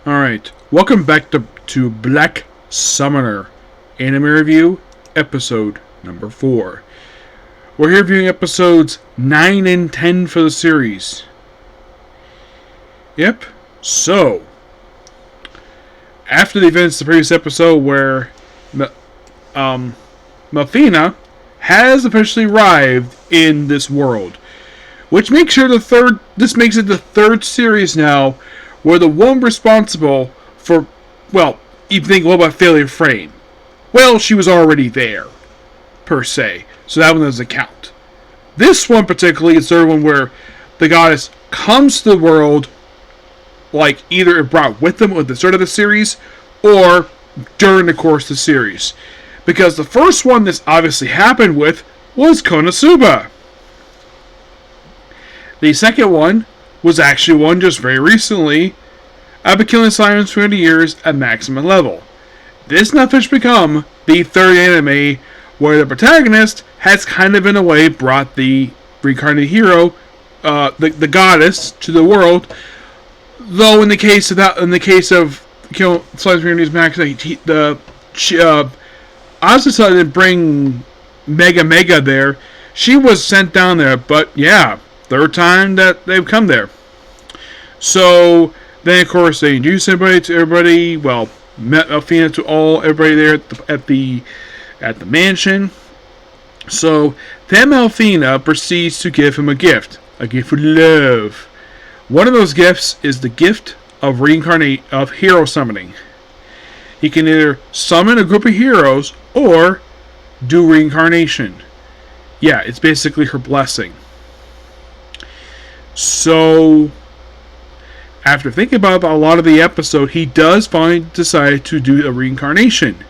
Alright, welcome back to Black Summoner Anime Review, episode number 4. We're here reviewing episodes 9 and 10 for the series. Yep, so, after the events of the previous episode where Melfina has officially arrived in this world, which makes her this makes it the third series now where the one responsible for, well, you think, what about Failure Frame? Well, she was already there, per se, so that one doesn't count. This one particularly is the third one where the goddess comes to the world, like either it brought with them at the start of the series, or during the course of the series. Because the first one this obviously happened with was Konosuba. The second one was actually one just very recently. I've been killing Sirens for 20 years at maximum level. This now has become the third anime where the protagonist has kind of in a way brought the reincarnated hero, the goddess, to the world. Though in the case of Kill Sirens for 20 years max, Asusa didn't bring Mega there. She was sent down there, but yeah, third time that they've come there. So then, of course, they introduce everybody to everybody. Well, met Melfina to everybody there at the mansion. So then Melfina proceeds to give him a gift of love. One of those gifts is the gift of hero summoning. He can either summon a group of heroes or do reincarnation. Yeah, it's basically her blessing. So, after thinking about a lot of the episode, he does finally decide to do a reincarnation.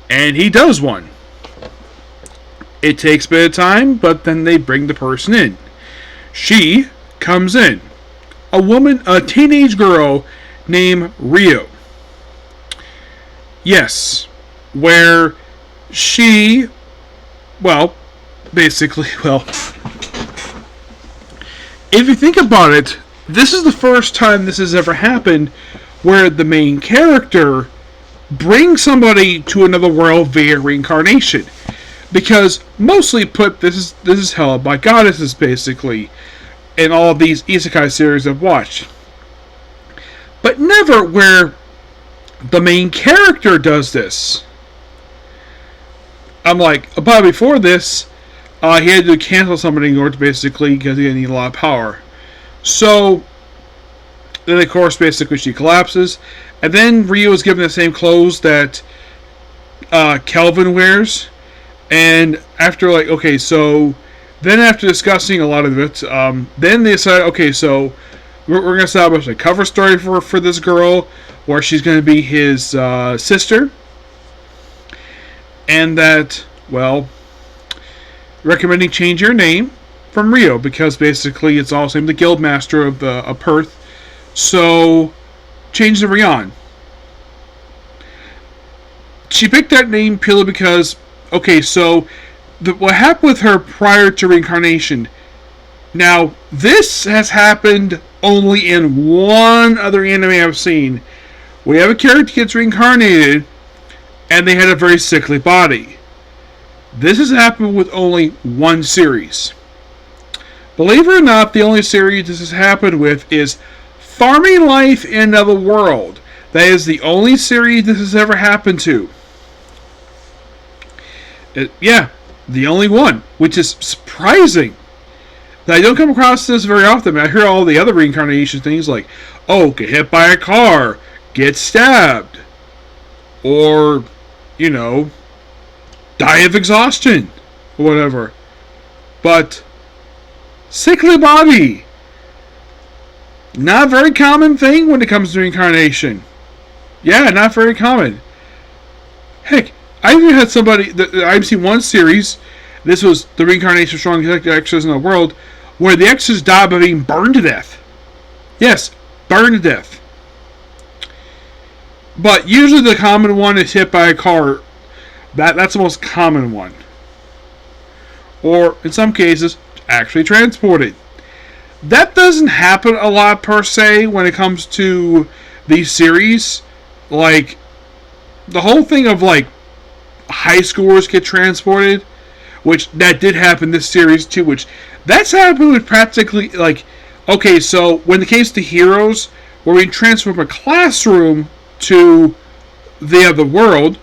And he does one. It takes a bit of time, but then they bring the person in. She comes in. A teenage girl named Rio. Yes, where she, if you think about it, this is the first time this has ever happened where the main character brings somebody to another world via reincarnation. Because, mostly put, this is held by goddesses, basically, in all of these isekai series I've watched. But never where the main character does this. I'm like, but before this, he had to cancel somebody in order to basically, because he didn't need a lot of power. So, then of course, basically she collapses. And then Rio is given the same clothes that Kelvin wears. And after then after discussing a lot of it, then they decide, okay, so we're going to establish a cover story for this girl, where she's going to be his sister. And that, recommending change your name from Rio, because basically it's all the same, the guild master of Perth. So, change to Rion. She picked that name purely because, what happened with her prior to reincarnation. Now, this has happened only in one other anime I've seen. We have a character gets reincarnated, and they had a very sickly body. This has happened with only one series. Believe it or not, the only series this has happened with is Farming Life in Another World. That is the only series this has ever happened to. The only one, which is surprising. I don't come across this very often. I hear all the other reincarnation things like, get hit by a car, get stabbed, or, die of exhaustion, or whatever. But, sickly body, not a very common thing when it comes to reincarnation. Yeah, not very common. Heck, I even had somebody, I've seen one series, this was the reincarnation of strongest extras in the world, where the extras died by being burned to death. Yes, burned to death. But usually the common one is hit by a car. That's the most common one. Or, in some cases, actually transported. That doesn't happen a lot per se when it comes to these series, like, the whole thing of, like, high schoolers get transported, which that did happen this series too, which that's happened with practically, like, okay, so when it case to Heroes, where we transfer from a classroom to the other world,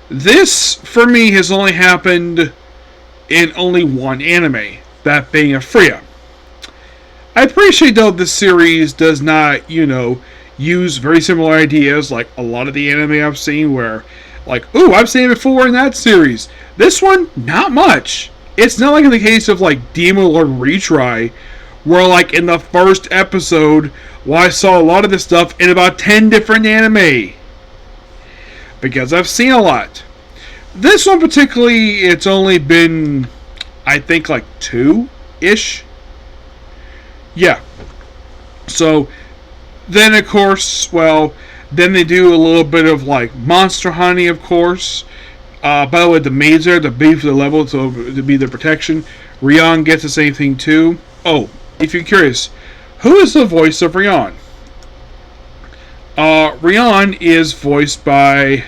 this, for me, has only happened in only one anime, that being Freya. I appreciate, though, this series does not, use very similar ideas like a lot of the anime I've seen where, like, ooh, I've seen it before in that series. This one, not much. It's not like in the case of, like, Demon Lord Retry, where, like, in the first episode, I saw a lot of this stuff in about 10 different anime. Because I've seen a lot. This one particularly, it's only been, I think, like 2-ish. Yeah. So, then of course, then they do a little bit of like Monster Honey, of course. By the way, the maids are the beef the level to be the protection. Rion gets the same thing too. Oh, if you're curious, who is the voice of Rion? Rion is voiced by...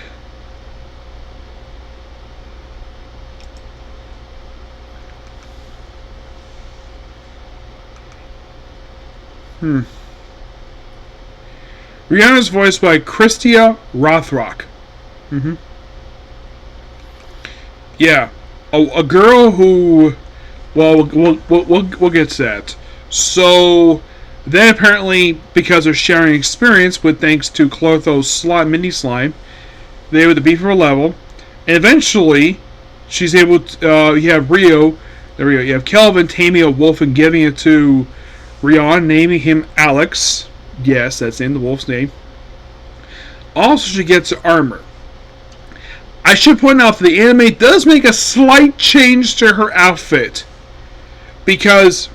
Rihanna is voiced by Christia Rothrock. Yeah, a girl who, we'll get to that. So then apparently, because of sharing experience with thanks to Clotho's mini slime, they were the beef of her level, and eventually she's able to. You have Rio. There we go. You have Kelvin taming a wolf and giving it to Rion, naming him Alex. Yes, that's in the wolf's name. Also, she gets armor. I should point out that the anime does make a slight change to her outfit. Because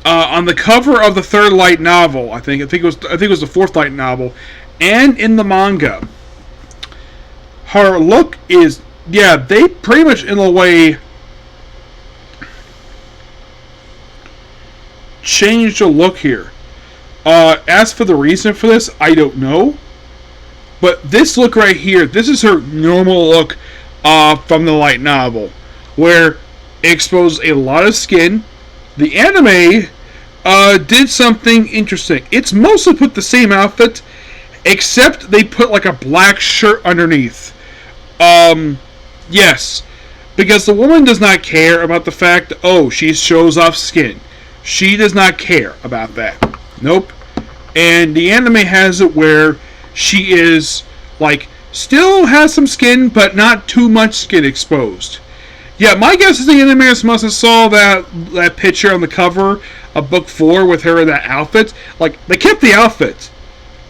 on the cover of the third light novel, I think it was the fourth light novel, and in the manga, her look is, they pretty much in a way changed the look here. As for the reason for this, I don't know. But this look right here, this is her normal look from the light novel, where it exposed a lot of skin. The anime did something interesting. It's mostly put the same outfit, except they put like a black shirt underneath. Yes, because the woman does not care about the fact that, she shows off skin. She does not care about that. Nope. And the anime has it where she is, like, still has some skin, but not too much skin exposed. Yeah, my guess is the animators must have saw that picture on the cover of book 4 with her in that outfit. Like, they kept the outfit.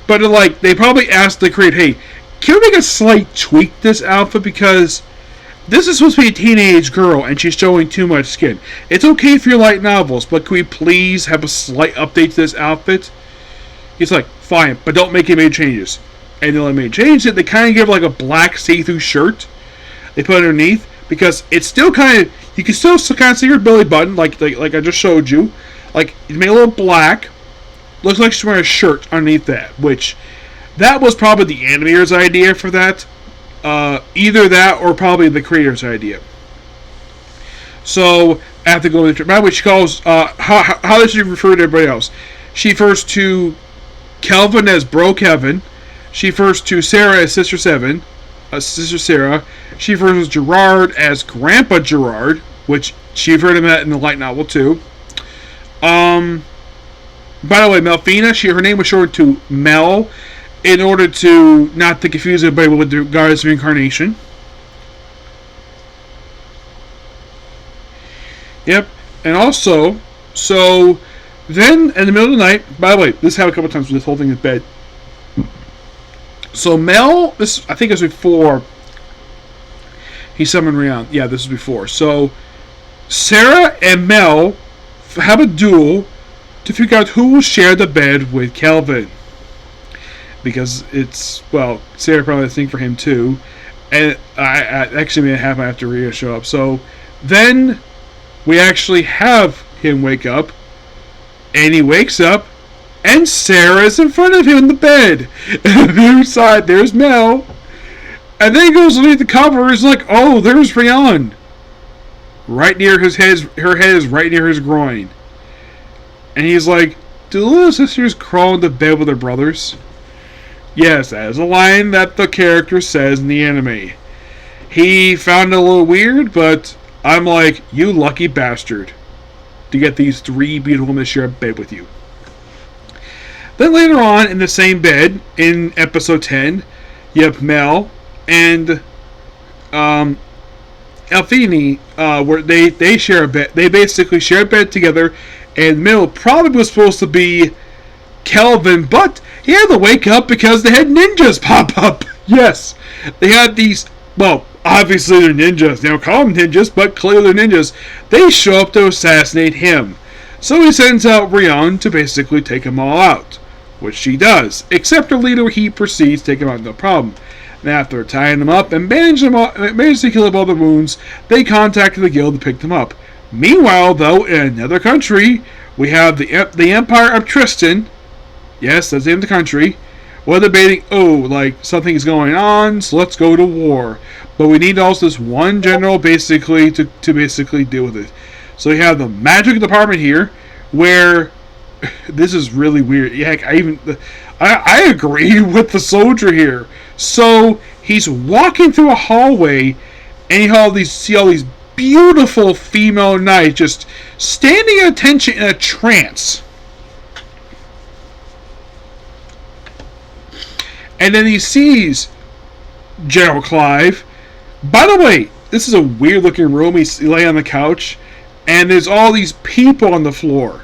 But, like, they probably asked the creator, hey, can we make a slight tweak to this outfit? Because this is supposed to be a teenage girl, and she's showing too much skin. It's okay for your light novels, but can we please have a slight update to this outfit? He's like, fine, but don't make any major changes. And then when they change it, they kind of give like a black see-through shirt. They put it underneath, because it's still kind of, you can still kind of see her belly button, like I just showed you. Like, it's made a little black. Looks like she's wearing a shirt underneath that, which, that was probably the animator's idea for that. Either that or probably the creator's idea. So, after going to, by the way, she calls, how does she refer to everybody else? She refers to Kelvin as Bro Kevin. She refers to Sarah as Sister Sarah. She refers to Gerard as Grandpa Gerard, which she referred to him in the light novel too. By the way, Melfina, her name was shortened to Mel in order to not to confuse everybody with the Goddess of Reincarnation. Yep, and also, so then in the middle of the night, by the way, this happened a couple times with this whole thing in bed. So Mel, I think it was before he summoned Rion. Yeah, this was before. So Sarah and Mel have a duel to figure out who will share the bed with Kelvin. Because it's, Sarah probably has a thing for him too. And I actually made it happen after Rio show up. So then we actually have him wake up. And he wakes up And Sarah's in front of him in the bed. And on the other side, there's Mel. And then he goes underneath the cover. He's like, oh, there's Rian. Right near his head. Her head is right near his groin. And he's like, do the little sisters crawl into bed with their brothers? Yes, that is a line that the character says in the anime. He found it a little weird, but I'm like, you lucky bastard to get these three beautiful women to share a bed with you. Then later on, in the same bed, in episode 10, you have Mel and Alphine, where they share a bed. They basically share a bed together, and Mel probably was supposed to be Kelvin, but he had to wake up because they had ninjas pop up. Yes, they had these, well, obviously they're ninjas. They don't call them ninjas, but clearly they're ninjas. They show up to assassinate him. So he sends out Rion to basically take them all out, which she does, except her leader, he proceeds to take them out, no problem. And after tying them up and managed to kill up all the wounds, they contacted the guild to pick them up. Meanwhile, though, in another country, we have the Empire of Tristan. Yes, that's the name of the country. We're debating, something's going on, so let's go to war. But we need also this one general basically to basically deal with it. So we have the magic department here, where this is really weird. Yeah, I agree with the soldier here. So he's walking through a hallway, and you see all these beautiful female knights just standing at attention in a trance. And then he sees General Clive. By the way, this is a weird looking room. He's laying on the couch, and there's all these people on the floor.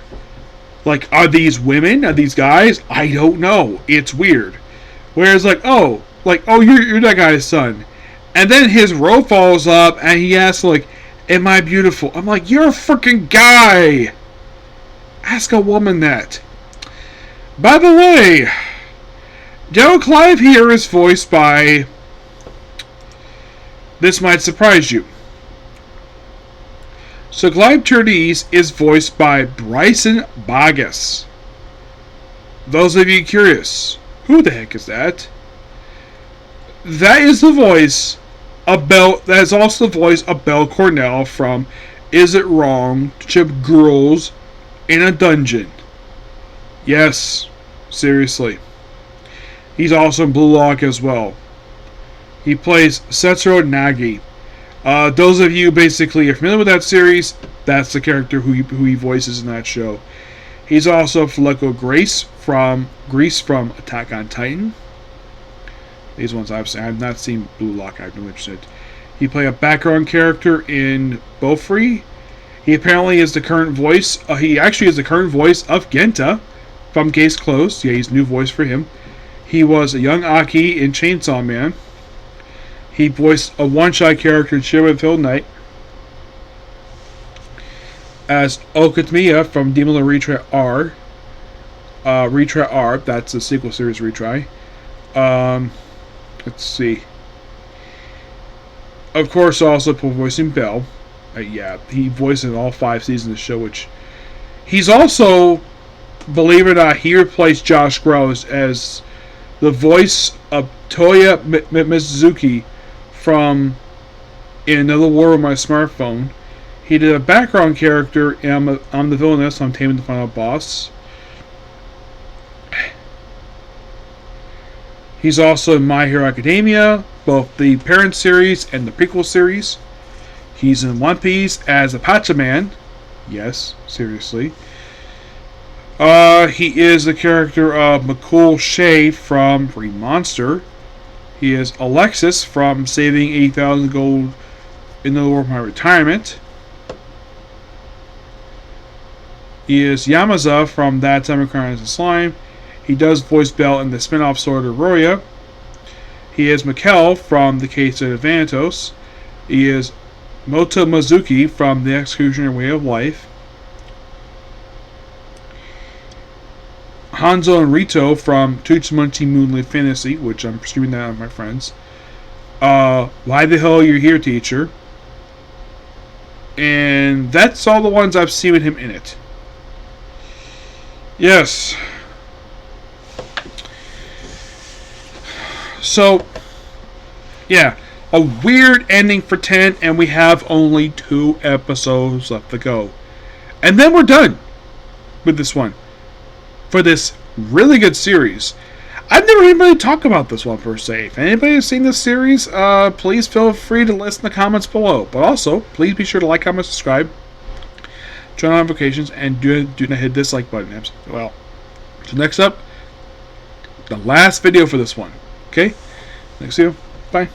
Like, are these women? Are these guys? I don't know. It's weird. Whereas, you're that guy's son. And then his robe falls up, and he asks, am I beautiful? I'm like, you're a freaking guy! Ask a woman that. By the way, General Clive here is voiced by... This might surprise you. So Clive Turdise is voiced by Bryson Bogus. Those of you curious, who the heck is that? That is the voice of Belle. That is also the voice of Belle Cornell from Is It Wrong to Chip Girls in a Dungeon? Yes, seriously. He's also in Blue Lock as well. He plays Setsuro Nagi. Those of you basically are familiar with that series, that's the character who he voices in that show. He's also Fleco Grace from Attack on Titan. These ones I've not seen Blue Lock, I've no interest in it. He played a background character in Bofree. He apparently is the current voice. He actually is the current voice of Genta from Case Closed. Yeah, he's a new voice for him. He was a young Aki in Chainsaw Man. He voiced a one-shot character in Shiva Hill Knight as Okatmiya from Demon Lord Retry R. Retry R, that's the sequel series Retry. Let's see. Of course, also voicing Belle. Yeah, he voiced in all 5 seasons of the show, which... He's also, believe it or not, he replaced Josh Gross as the voice of Toya Mizuki from In Another War with My Smartphone. He did a background character in I'm the Villainess on Taming the Final Boss. He's also in My Hero Academia, both the parent series and the prequel series. He's in One Piece as Apache-Man. Yes, seriously. He is the character of McCool Shea from Green Monster. He is Alexis from Saving 80,000 Gold in the War of My Retirement. He is Yamaza from That Time of Crimes and Slime. He does voice Belle in the spin-off Sword of Roya. He is Mikkel from The Case of Vanitos. He is Moto Mizuki from The Executioner Way of Life. Hanzo and Rito from Tutsumunchi Moonlit Fantasy, which I'm streaming that on my friends. Why the Hell You're Here, Teacher. And that's all the ones I've seen with him in it. Yes. So, yeah, a weird ending for 10, and we have only 2 episodes left to go. And then we're done with this one. For this really good series. I've never heard anybody talk about this one per se. If anybody has seen this series, please feel free to list in the comments below. But also, please be sure to like, comment, subscribe, turn on notifications, and do not hit this like button. Well, so next up, the last video for this one. Okay? Next video. Bye.